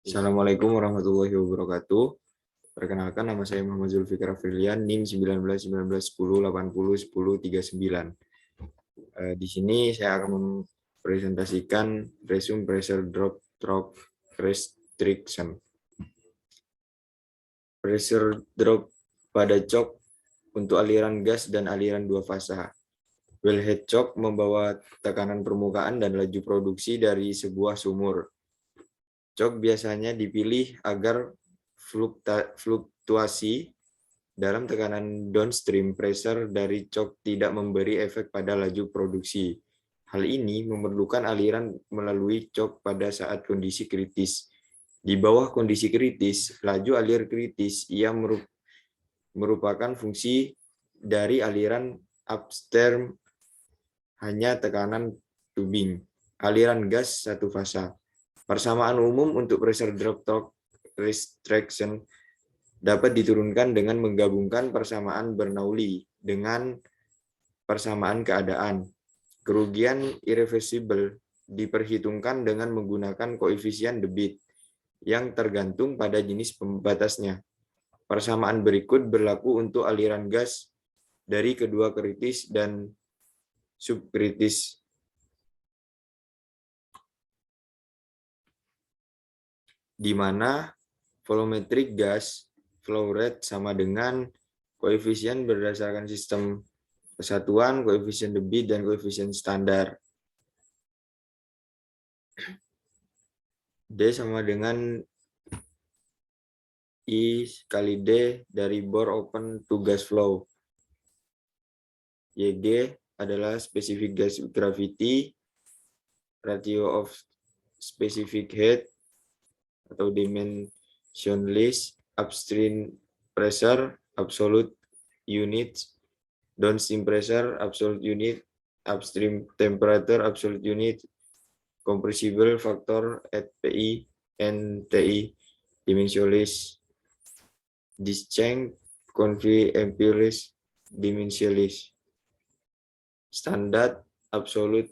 Assalamualaikum warahmatullahi wabarakatuh. Perkenalkan, nama saya Muhammad Zulfikar Afrilian, NIM 19 19 10 80 10 39. Di sini saya akan mempresentasikan resume pressure drop restriction. Pressure drop pada cok untuk aliran gas dan aliran dua fasa. Wellhead cok membawa tekanan permukaan dan laju produksi dari sebuah sumur. Cok biasanya dipilih agar fluktuasi dalam tekanan downstream pressure dari cok tidak memberi efek pada laju produksi. Hal ini memerlukan aliran melalui cok pada saat kondisi kritis. Di bawah kondisi kritis, laju alir kritis ia merupakan fungsi dari aliran upstream hanya tekanan tubing. Aliran gas satu fasa. Persamaan umum untuk pressure drop torque restriction dapat diturunkan dengan menggabungkan persamaan Bernoulli dengan persamaan keadaan. Kerugian irreversible diperhitungkan dengan menggunakan koefisien Debit yang tergantung pada jenis pembatasnya. Persamaan berikut berlaku untuk aliran gas dari kedua kritis dan subkritis. Di mana volumetric gas flow rate sama dengan koefisien berdasarkan sistem kesatuan, koefisien Debit, dan koefisien standar. D sama dengan I kali D dari bore open to gas flow. YG adalah specific gas gravity, ratio of specific head atau dimensionless, upstream pressure, absolute units, downstream pressure, absolute unit, upstream temperature, absolute unit, compressible factor at PI, NTI, dimensionless, distinct, confi empirics, dimensionless, standard absolute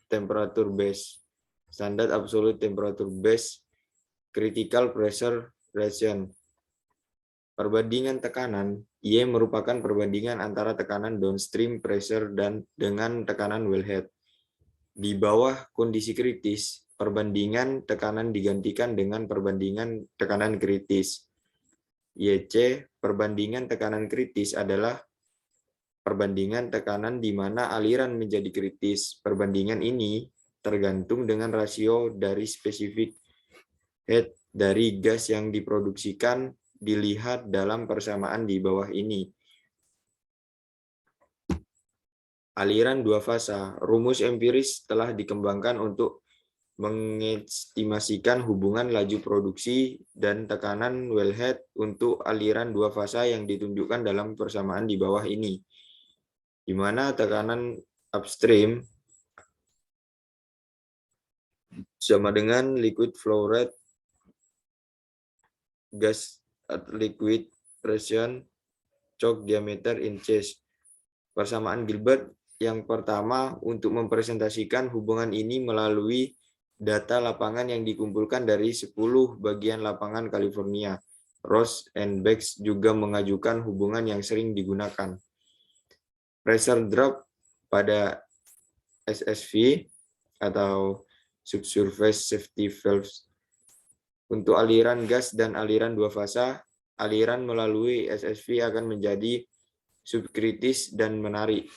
temperature base, standard absolute temperature base, critical pressure relation. Perbandingan tekanan, Y merupakan perbandingan antara tekanan downstream pressure dan dengan tekanan wellhead. Di bawah kondisi kritis, perbandingan tekanan digantikan dengan perbandingan tekanan kritis. YC, perbandingan tekanan kritis adalah perbandingan tekanan di mana aliran menjadi kritis. Perbandingan ini tergantung dengan rasio dari spesifik head dari gas yang diproduksikan dilihat dalam persamaan di bawah ini. Aliran dua fasa, rumus empiris telah dikembangkan untuk mengestimasikan hubungan laju produksi dan tekanan wellhead untuk aliran dua fasa yang ditunjukkan dalam persamaan di bawah ini, di mana tekanan upstream sama dengan liquid flow rate, gas at liquid pressure, choke diameter inches. Persamaan Gilbert yang pertama untuk mempresentasikan hubungan ini melalui data lapangan yang dikumpulkan dari 10 bagian lapangan California. Ross and Bex juga mengajukan hubungan yang sering digunakan. Pressure drop pada SSV atau subsurface safety valves. Untuk aliran gas dan aliran dua fasa, aliran melalui SSV akan menjadi subkritis dan menarik.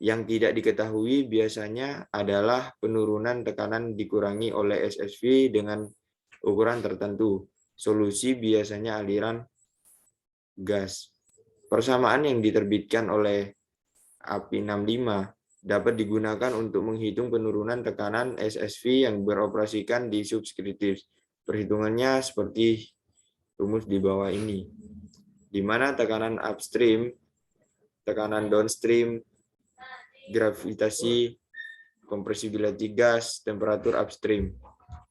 Yang tidak diketahui biasanya adalah penurunan tekanan dikurangi oleh SSV dengan ukuran tertentu. Solusi biasanya aliran gas. Persamaan yang diterbitkan oleh API 65 dapat digunakan untuk menghitung penurunan tekanan SSV yang beroperasikan di subkritis. Perhitungannya seperti rumus di bawah ini, di mana tekanan upstream, tekanan downstream, gravitasi, compressibility gas, temperatur upstream,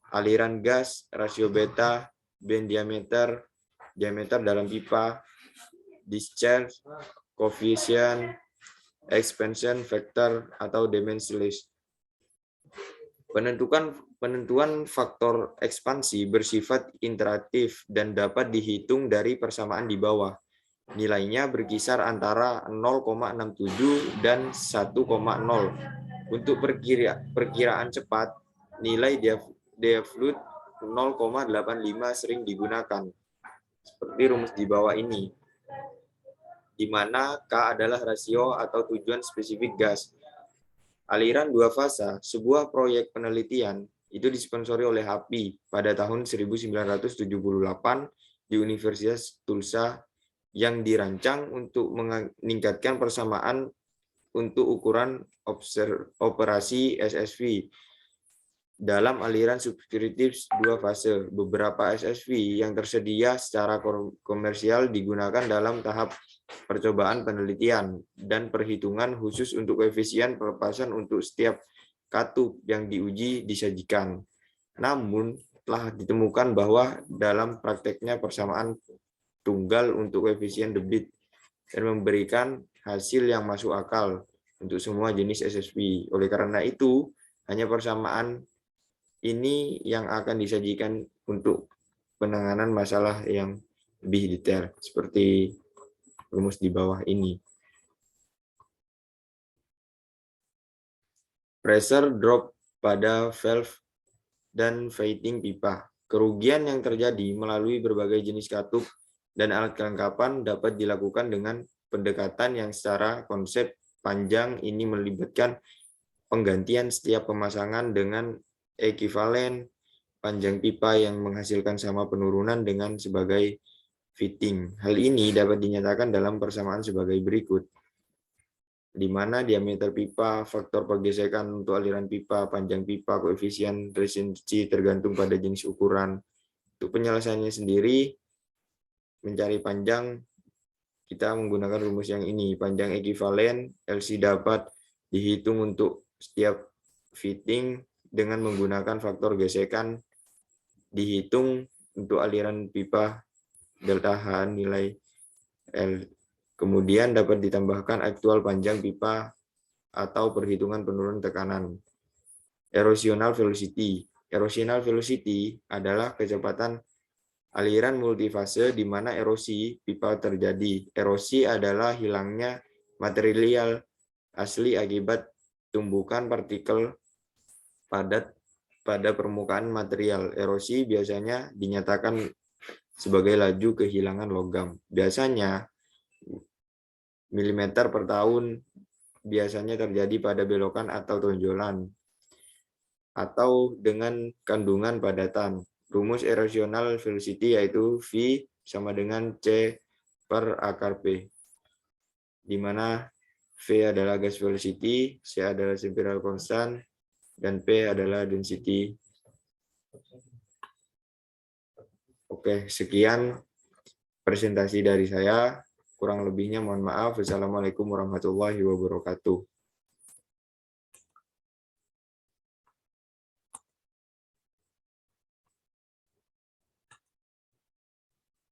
aliran gas, rasio beta, band diameter, diameter dalam pipa, discharge, coefficient, expansion factor atau dimensionless. Penentuan faktor ekspansi bersifat interaktif dan dapat dihitung dari persamaan di bawah. Nilainya berkisar antara 0,67 dan 1,0. Untuk perkiraan cepat, nilai Deaflut 0,85 sering digunakan. Seperti rumus di bawah ini, di mana K adalah rasio atau tujuan spesifik gas. Aliran dua fasa, sebuah proyek penelitian, itu disponsori oleh HAPI pada tahun 1978 di Universitas Tulsa yang dirancang untuk meningkatkan persamaan untuk ukuran operasi SSV dalam aliran subskriptif dua fase. Beberapa SSV yang tersedia secara komersial digunakan dalam tahap percobaan penelitian dan perhitungan khusus untuk koefisien pelepasan untuk setiap katup yang diuji disajikan. Namun, telah ditemukan bahwa dalam prakteknya persamaan tunggal untuk koefisien debit dan memberikan hasil yang masuk akal untuk semua jenis SSV. Oleh karena itu, hanya persamaan ini yang akan disajikan untuk penanganan masalah yang lebih detail, seperti rumus di bawah ini. Pressure drop pada valve dan fighting pipa. Kerugian yang terjadi melalui berbagai jenis katup dan alat kelengkapan dapat dilakukan dengan pendekatan yang secara konsep panjang ini melibatkan penggantian setiap pemasangan dengan ekivalen panjang pipa yang menghasilkan sama penurunan dengan sebagai fitting. Hal ini dapat dinyatakan dalam persamaan sebagai berikut, di mana diameter pipa, faktor pergesekan untuk aliran pipa, panjang pipa, koefisien resistensi tergantung pada jenis ukuran. Untuk penyelesaiannya sendiri, mencari panjang, kita menggunakan rumus yang ini. Panjang ekivalen, LC dapat dihitung untuk setiap fitting dengan menggunakan faktor gesekan, dihitung untuk aliran pipa delta H nilai L. Kemudian dapat ditambahkan aktual panjang pipa atau perhitungan penurunan tekanan. Erosional velocity. Erosional velocity adalah kecepatan aliran multifase di mana erosi pipa terjadi. Erosi adalah hilangnya material asli akibat tumbukan partikel padat pada permukaan material. Erosi biasanya dinyatakan sebagai laju kehilangan logam. Biasanya milimeter per tahun biasanya terjadi pada belokan atau tonjolan atau dengan kandungan padatan. Rumus erosional velocity yaitu V sama dengan C per akar P, di mana V adalah gas velocity, C adalah spiral constant, dan P adalah density. Oke, sekian presentasi dari saya. Kurang lebihnya mohon maaf. Wassalamualaikum warahmatullahi wabarakatuh.